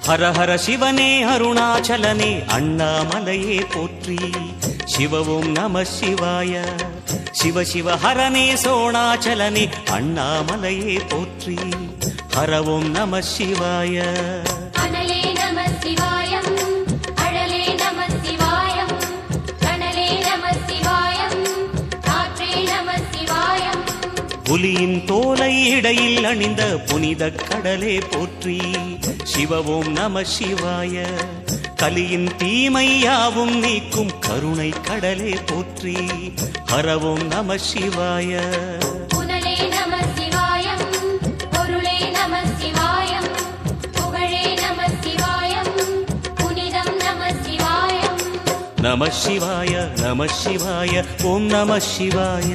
ஹர ஹர சிவனே அருணாச்சலனே அண்ணாமலையே போற்றி. சிவவும் நம சிவாய. சிவ சிவ ஹரனே சோணாச்சலனே அண்ணாமலையே போற்றி. ஹரவும் நம சிவாய. அனலே நம சிவாயம், அழலே நம சிவாயம், கனலே நம சிவாயம், காற்றே நம சிவாயம். புலியின் தோலை இடையில் அணிந்த புனித கடலே போற்றி. சிவவும் நம சிவாய. கலியின் தீமையாவும் நீக்கும் கருணை கடலே போற்றி. ஹரவும் நம சிவாய. புனலே நம சிவாயம், பொருளே நம சிவாயம், புகழே நம சிவாயம், புனிதம் நம சிவாயம். நம சிவாய நம சிவாய ஓம் நம சிவாய.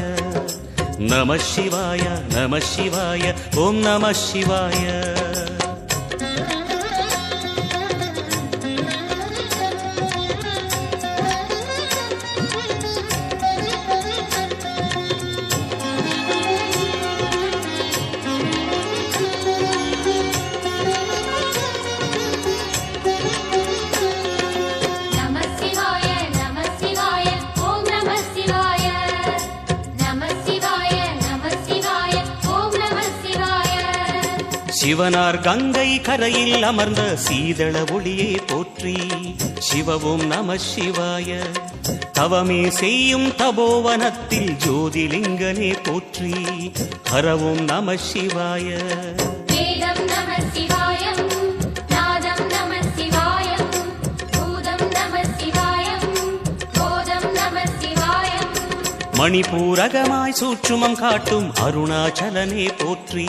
நம சிவாய நம சிவாய ஓம் நம சிவாய. சிவனார் கங்கை கரையில் அமர்ந்த சீதள ஒளியே போற்றி. சிவவும் நம சிவாய. தவமே செய்யும் தபோவனத்தில் ஜோதிலிங்கனே போற்றி. ஹரவும் நம சிவாய. வேதம் நம சிவாயம், நாதம் நம சிவாயம், பூதம் நம சிவாயம், போதம் நம சிவாயம். மணிபூரகமாய் சூட்சுமம் காட்டும் அருணாச்சலனே போற்றி.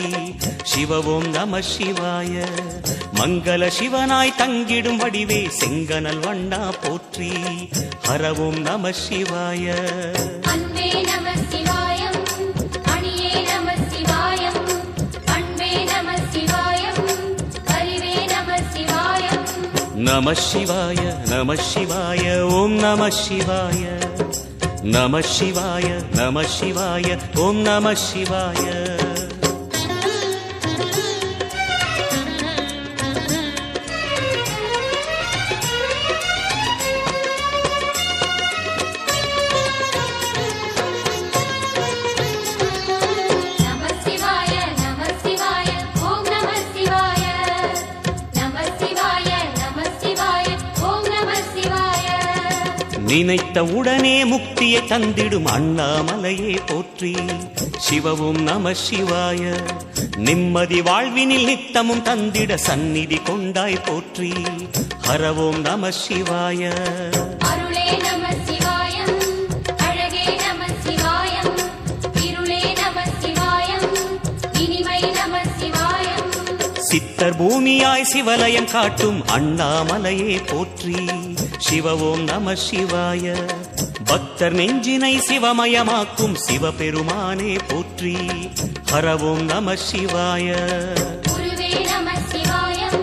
சிவவும் நம சிவாய. மங்கள சிவனாய் தங்கிடும் வடிவே செங்கனல் வண்ணா போற்றி. ஹரவும் நம சிவாய. அன்பே நம சிவாயம், அணியே நம சிவாயம், அன்பே நம சிவாயம், அறிவே நம சிவாயம். நம சிவாய நம சிவாய ஓம் நம சிவாய. நம சிவாய நம சிவாய ஓம் நம சிவாய. நினைத்த உடனே முக்தியை தந்திடும் அண்ணாமலையே போற்றி. சிவவும் நம சிவாய. நிம்மதி வாழ்வினில் நித்தமும் தந்திட சந்நிதி கொண்டாய் போற்றி. ஹரவும் நம சிவாய. அருளே நம சிவாயம், அழகே நம சிவாயம், இருளே நம சிவாயம், இனிமை நம சிவாயம். சித்தர் பூமியாய் சிவலயம் காட்டும் அண்ணாமலையே போற்றி. சிவவும் நம சிவாய. பக்தர் நெஞ்சினை சிவமயமாக்கும் சிவபெருமானே போற்றி. ஹரவும் நம சிவாய. குருவே நம சிவாயம்,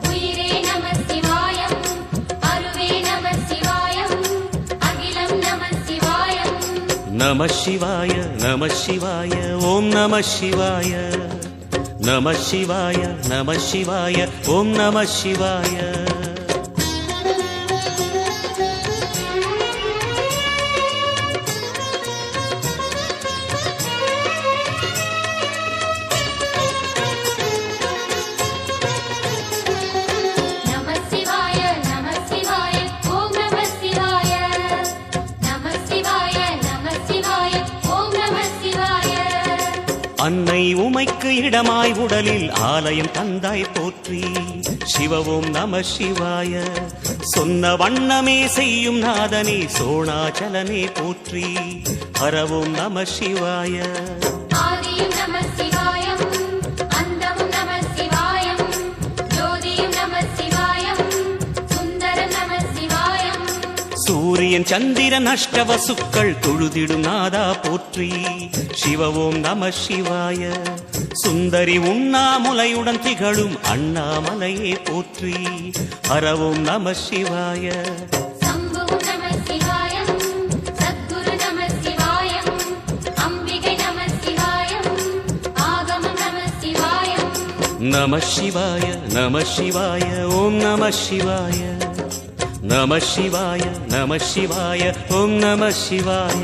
உயிரே நம சிவாயம், அருவே நம சிவாயம், அகிலம் நம சிவாயம். நம சிவாய நம சிவாய ஓம் நம சிவாய. நம சிவாய நம சிவாய ஓம் நம சிவாய. அன்னை உமைக்கு இடமாய் உடலில் ஆலயம் தந்தாய் போற்றி. சிவவும் நம சிவாய. சொன்ன வண்ணமே செய்யும் நாதனே சோணாச்சலனே போற்றி. ஹரவும் நம சிவாய. ஆதியும் நம சிவாயம், அந்தமும் நம சிவாயம், ஜோதியும் நம சிவாயம், சுந்தரம் நம சிவாயம். சூரியன் சந்திரன் அஷ்டவசுக்கள் தொழுதிடும் நாதா போற்றி. சிவவும் நம சிவாய. சுந்தரி உண்ணாமுலையுடன் திகழும் அண்ணாமலையே போற்றி. ஹரவும் நம சிவாய. சம்புவும் நம சிவாயம், சத்குரு நம சிவாயம், அம்பிகை நம சிவாயம், ஆகமம் நம சிவாயம். நம சிவாய நம சிவாய ஓம் நம சிவாய நம சிவாய நம சிவாய ஓம் நம சிவாய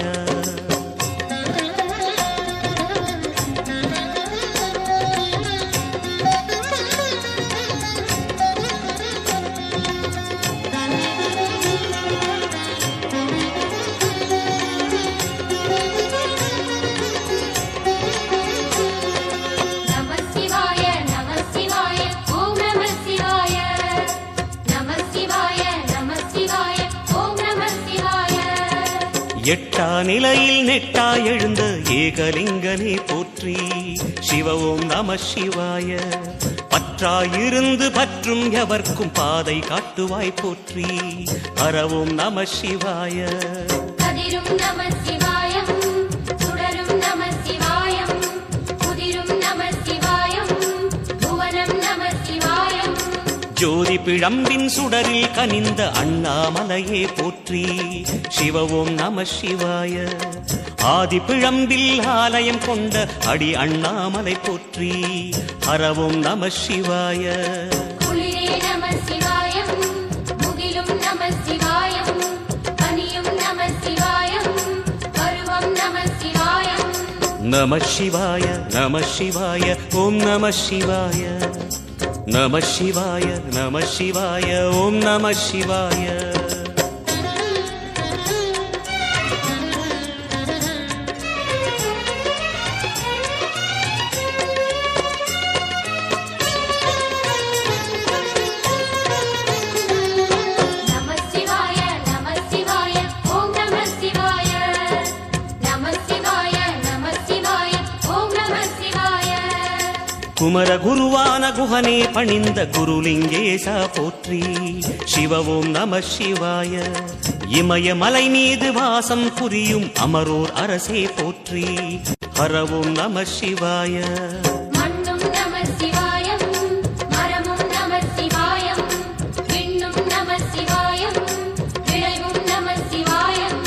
நம சிவாய நம சிவாய ஓம் நம சிவாய நம சிவாய நம சிவாய ஓம் நம சிவாய எட்டா நிலையில் நெட்டா எழுந்த ஏகலிங்கனே போற்றி சிவ ஓம் நம சிவாய பற்றாயிருந்து பற்றும் எவர்க்கும் பாதை காட்டுவாய் போற்றி ஹரவோம் நம சிவாய கதிரும் நம சிவாயம் சுடரும் நம சிவாயம் குதிரும் நம சிவாயம் புவனம் நம சிவாயம் ஜோதி பிழம்பின் சுடரில் கனிந்த அண்ணாமலையே போற்றி சிவ ஓம் நம சிவாய ஆதி பிழம்பில் ஆலயம் கொண்ட அடி அண்ணாமலை போற்றி ஹரவோம் நம சிவாய குளிரே நம சிவாயம் முகிலும் நம சிவாயம் பனியும் நம சிவாயம் பருவம் நம சிவாயம் நம சிவாய நம சிவாய ஓம் நம சிவாய நம சிவாய நம சிவாய ஓம் நம சிவாய நம சிவாய நம சிவாய ஓம் நம சிவாய நம சிவாய நம சிவாய ஓம் நம சிவாய குமர குருவான குஹனே பணிந்த குருலிங்கேசா போற்றி சிவ ஓம் நம சிவாய இமயமலை மீது வாசம் புரியும் அமரோர் அரசே போற்றி ஹரவோம் நம சிவாய மண்ணும் நம சிவாயம் மரமும் நம சிவாயம் விண்ணும் நம சிவாயம் விளைவும் நம சிவாயம்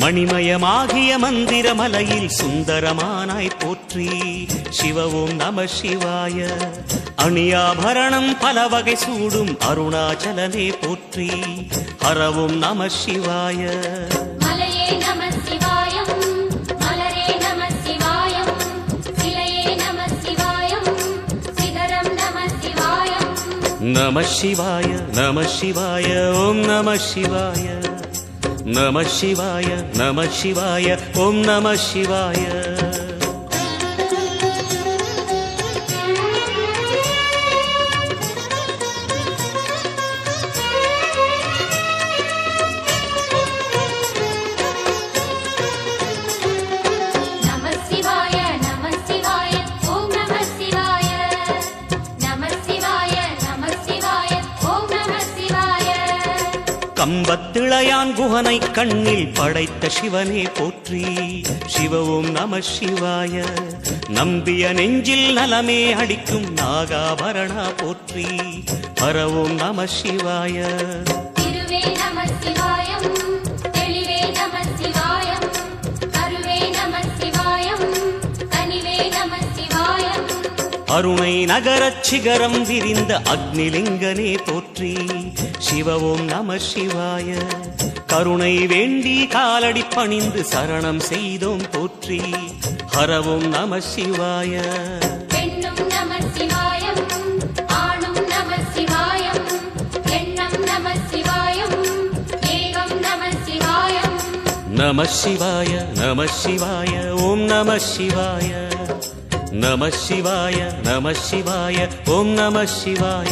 மணிமயமாகிய மந்திர மலையில் சுந்தரமானாய் போற்றி சிவ ஓம் நம சிவாய அணியாபரணம் பல வகை சூடும் அருணாச்சலனே போற்றி ஹரவோம் நம சிவாய மலையே நம சிவாயம் மலரே நம சிவாயம் சிலையே நம சிவாயம் சிகரம் நம சிவாயம் நம சிவாய நம சிவாய ஓம் நம சிவாய நம சிவாய நம சிவாய ஓம் நம சிவாய நம சிவாய நம சிவாய ஓம் நம சிவாய நம சிவாய நம சிவாய ஓம் நம சிவாய கம்பத்திளையான் குஹனை கண்ணில் படைத்த சிவனே போற்றி சிவ ஓம் நம சிவாய நம்பிய நெஞ்சில் நலமே அடிக்கும் நாகாபரணா போற்றி ஹரவோம் நம சிவாய திருவே நம சிவாயம் தெளிவே நம சிவாயம் கருவே நம சிவாயம் கனிவே நம சிவாயம் அருணை நகரச் சிகரம் விரிந்த அக்னிலிங்கனே போற்றி சிவ ஓம் நம சிவாய கருணை வேண்டி காலடி பணிந்து சரணம் செய்தோம் போற்றி ஹரவோம் நம சிவாய பெண்ணும் நம சிவாயம் ஆணும் நம சிவாயம் எண்ணம் நம சிவாயம் ஏகம் நம சிவாயம் நம சிவாய நம சிவாய ஓம் நம சிவாய நம சிவாய நம சிவாய ஓம் நம சிவாய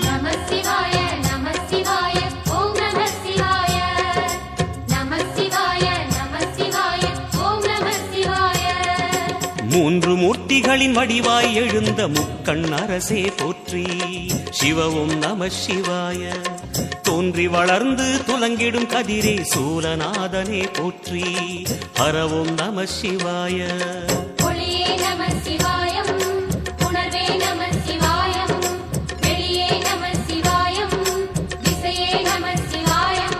நம சிவாய நம சிவாய ஓம் நம சிவாய நம சிவாய நம சிவாய ஓம் நம சிவாய மூன்று மூர்த்திகளின் வடிவாய் எழுந்த முக்கண் அரசே போற்றி. சிவவும் நம சிவாய. தோன்றி வளர்ந்து துலங்கிடும் கதிரே சூலநாதனே போற்றி. ஹரவும் நம சிவாய. ஒளியே நம சிவாயம், உணர்வே நம சிவாயம், வெளியே நம சிவாயம், திசையே நம சிவாயம்.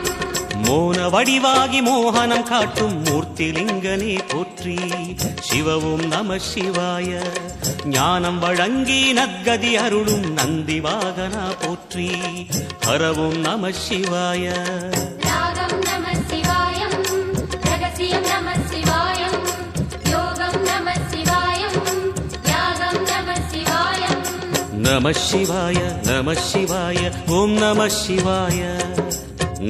மோன வடிவாகி மோகனம் காட்டும் மூர்த்திலிங்கனே போற்றி. சிவவும் நம சிவாய. ஞானம் வழங்கி நற்கதி அருளும் நந்தி வாகனா போற்றி. ஹரவும் நம சிவாய. ராகம் நம சிவாயம், ரகசியம் நம சிவாயம், யோகம் நம சிவாயம், யாகம் நம சிவாயம். நம சிவாய நம சிவாய ஓம் நம சிவாய.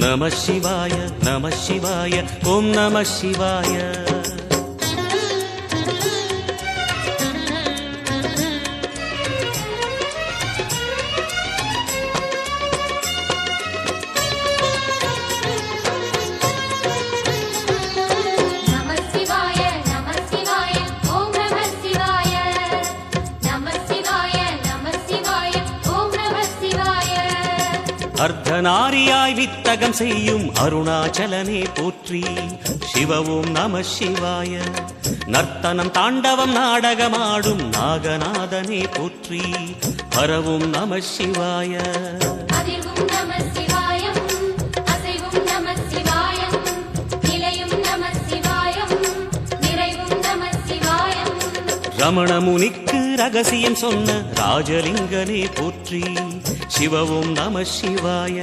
நம சிவாய நம சிவாய ஓம் நம சிவாய. நம சிவாய நம சிவாய ஓம் நம சிவாய. நம சிவாய நம சிவாய ஓம் நம சிவாய. அர்த்தநாரியாய் வித்தகம் செய்யும் அருணாச்சலனே போற்றி. சிவவும் நம சிவாய. நர்த்தனம் தாண்டவம் நாடகமாடும் நாகநாதனே போற்றி. ஹரவும் நம சிவாய. அதிர்வும் நம சிவாயம், அசைவும் நம சிவாயம், நிலையும் நம சிவாயம், நிறைவும் நம சிவாயம். ரமண முனிக்கு ரகசியம் சொன்ன ராஜலிங்கனே போற்றி. சிவவும் நம சிவாய.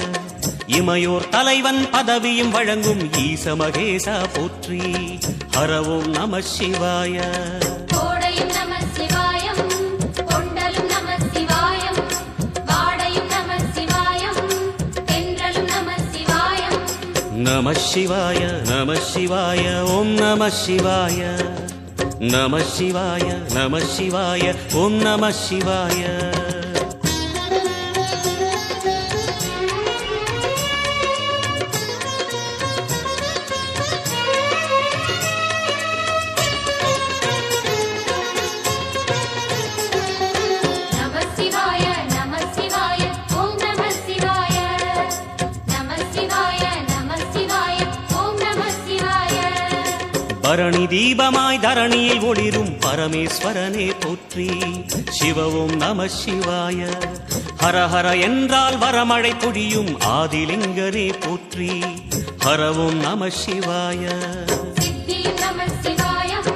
இமையோர் தலைவன் பதவியும் வழங்கும் ஈச மகேசா போற்றி. ஹரவும் நம சிவாய. கோடையும் நம சிவாயம், கொண்டலும் நம சிவாயம், வாடையும் நம சிவாயம், தென்றலும் நம சிவாயம். நம சிவாய நம சிவாய ஓம் நம சிவாய. நம சிவாய நம சிவாய ஓம் நம சிவாய. நம சிவாய நம சிவாய ஓம் நம சிவாய. நம சிவாய நம சிவாய ஓம் நம சிவாய. பரணி தீபமாய் தரணியில் ஒளிரும் பரமேஸ்வரனே போற்றி. சிவவும் நம சிவாய. ஹரஹர என்றால் வரமழை பொழியும் ஆதிலிங்கரே போற்றி. ஹரவும் நம சிவாய. சித்தியும் நம சிவாயம்,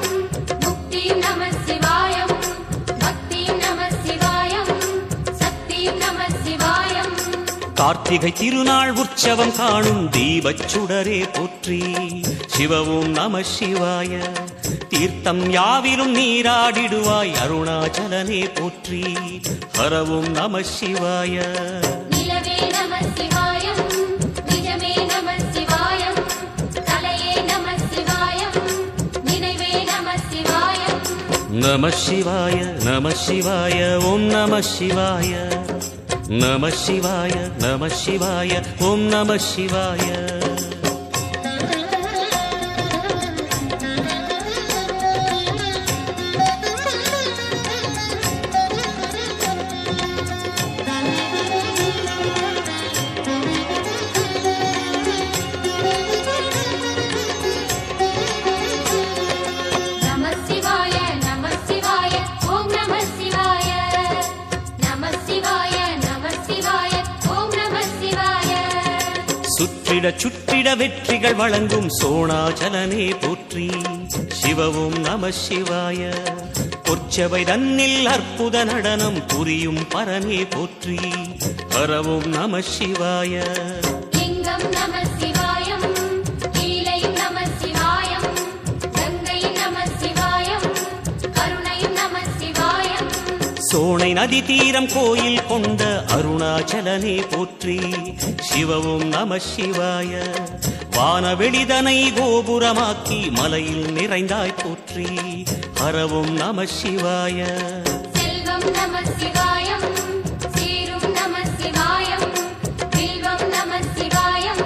முக்தியும் நம சிவாயம், பக்தியும் நம சிவாயம், சக்தியும் நம சிவாயம். கார்த்திகை திருநாள் உற்சவம் காணும் தீபச் சுடரே போற்றி. சிவவும் நம சிவாய. தீர்த்தம் யாவிலும் நீராடிடுவாய் அருணாச்சலனே போற்றி. ஹரவும் நம சிவாய. நிலவே நம சிவாயம், நிஜமே நம சிவாயம், கலையே நம சிவாயம், நினைவே நம சிவாயம். நம சிவாய நம சிவாய ஓம் நம சிவாய. நம சிவாய நம சிவாய ஓம் நம சிவாய. நம சிவாய நம சிவாய ஓம் நம சிவாய. நம சிவாய நம சிவாய ஓம் நம சிவாய. சுற்றிட சுற்றிட வெற்றிகள் வழங்கும் சோணாச்சலனே போற்றி. சிவவும் நம சிவாய. பொற்சபை தன்னில் அற்புத நடனம் புரியும் பரனே போற்றி. ஹரவும் நம சிவாய. லிங்கம் நம சிவாயம், லீலையும் நம சிவாயம், கங்கையும் நம சிவாயம், கருணையும் நம சிவாயம். சோனை நதி தீரம் கோயில் கொண்ட அருணாச்சலனே போற்றி. சிவவும் நம சிவாய. வானவெளிதனை கோபுரமாக்கி மலையில் நிறைந்தாய் போற்றி. ஹரவும் நம சிவாய. செல்வம் நம சிவாயம், சீரும் நம சிவாயம், வில்வம் நம சிவாயம்,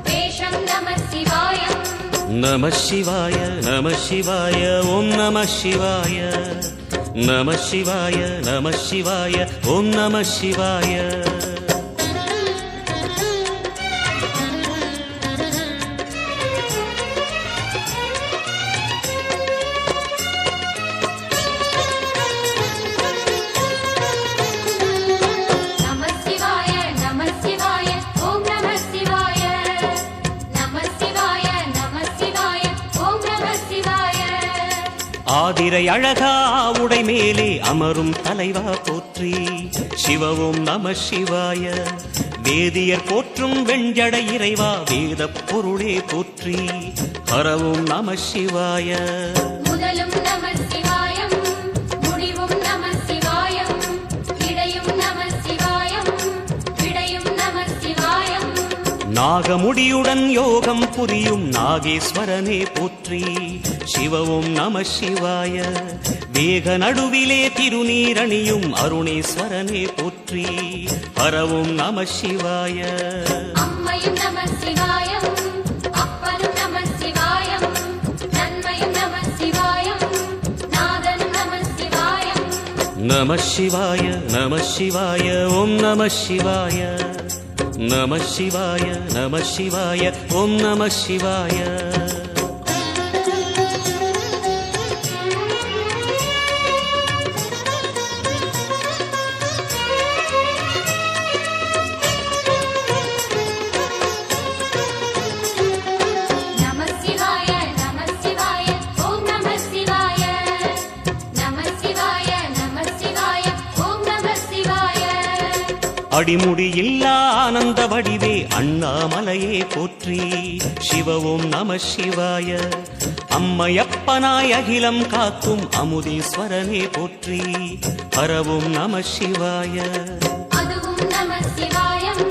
வேஷம் நம சிவாயம். நம சிவாய நம சிவாய ஓம் நம சிவாய நம சிவாய நம சிவாய ஓம் நம சிவாய ஆதிரை அழகா உடை மேலே அமரும் தலைவா போற்றி சிவவும் நம சிவாய வேதியர் போற்றும் வெண்ஜடை இறைவா வேத பொருளே போற்றி ஹரவும் நம சிவாய முதலும் நம சிவாயம் முடிவும் நம சிவாயம் இடையும் நம சிவாயம் விடையும் நம சிவாயம் நாகமுடியுடன் யோகம் புரியும் நாகேஸ்வரனே போற்றி சிவவும் நம சிவாய வேக நடுவிலே திருநீரணியும் அருணேஸ்வரனே போற்றி பரவும் நம சிவாய அம்மையும் நம சிவாயம் அப்பனும் நம சிவாயம் நன்மையும் நம சிவாயம் நாதனும் நம சிவாயம் நம சிவாய நம சிவாய ஓம் நம சிவாய நம சிவாய நம சிவாய ஓம் நம சிவாய அடிமுடி இல்லா ஆனந்த வடிவே அண்ணாமலையே போற்றி சிவவும் நம சிவாய அம்மையப்பனாய் அகிலம் காக்கும் அமுதீஸ்வரனே போற்றி ஹரவும் நம சிவாய அதுவும் நம சிவாயம்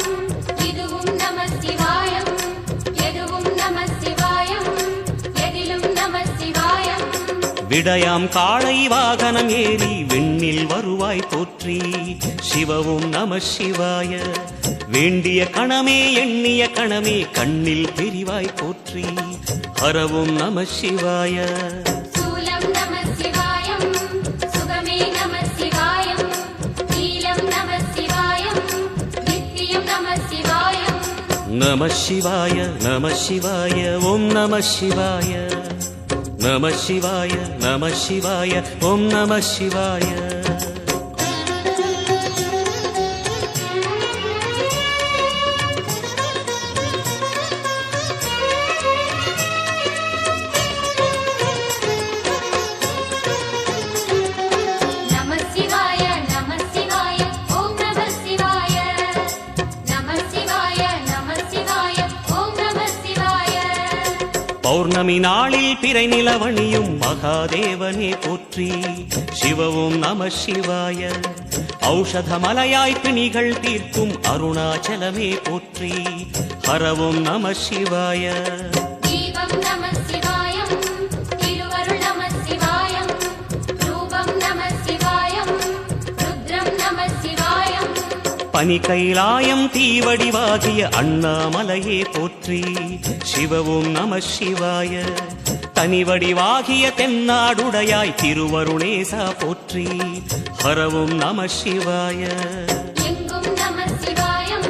இதுவும் நம சிவாயம் எதுவும் நம சிவாயம் எதிலும் நம சிவாயம் விடயாம் காளை வாகனம் ஏறி விண்ணில் வருவாய் போற்றி சிவவும் நம சிவாய வேண்டிய கணமே எண்ணிய கணமே கண்ணில் தெரிவாய் போற்றி ஹரவும் நம சிவாய சூலம் நம சிவாயம் சுகமே நம சிவாயம் நீலம் நம சிவாயம் நித்தியம் நம சிவாயம் நம சிவாய நம சிவாய ஓம் நம சிவாய நம சிவாய நம சிவாய ஓம் நம சிவாய பௌர்ணமி நாளில் பிறை நிலவணியும் மகாதேவனே போற்றி சிவவும் நம சிவாய ஔஷதமலையாய் பிணிகள் தீர்க்கும் அருணாச்சலமே போற்றி ஹரவும் நம சிவாய தீபம் நம சிவாயம் திருவருள் நம சிவாயம் ரூபம் நம சிவாயம் ருத்ரம் நம சிவாயம் பனி கைலாயம் தீவடிவாகிய அண்ணாமலையே போற்றி சிவவும் நம சிவாய தனிவடிவாகிய தென்னாடுடையாய் திருவருணேசா போற்றி ஹரவும் நம சிவாய எங்கும் நம சிவாயம்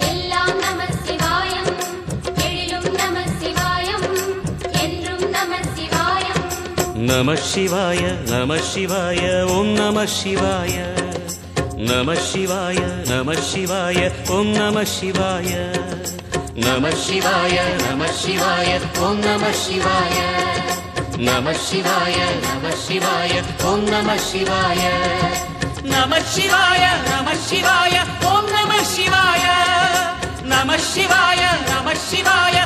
எல்லாம் நம சிவாயம் எழிலும் நம சிவாயம் என்றும் நம சிவாயம் நம சிவாய நம சிவாய ஓம் நம சிவாய நம சிவாய நம சிவாய ஓம் நம சிவாய நம சிவாய நம சிவாய ஓம் நம சிவாய நம சிவாய நம சிவாய ஓம் நம சிவாய நம சிவாய நம சிவாய ஓம் நம சிவாய நம சிவாய நம சிவாய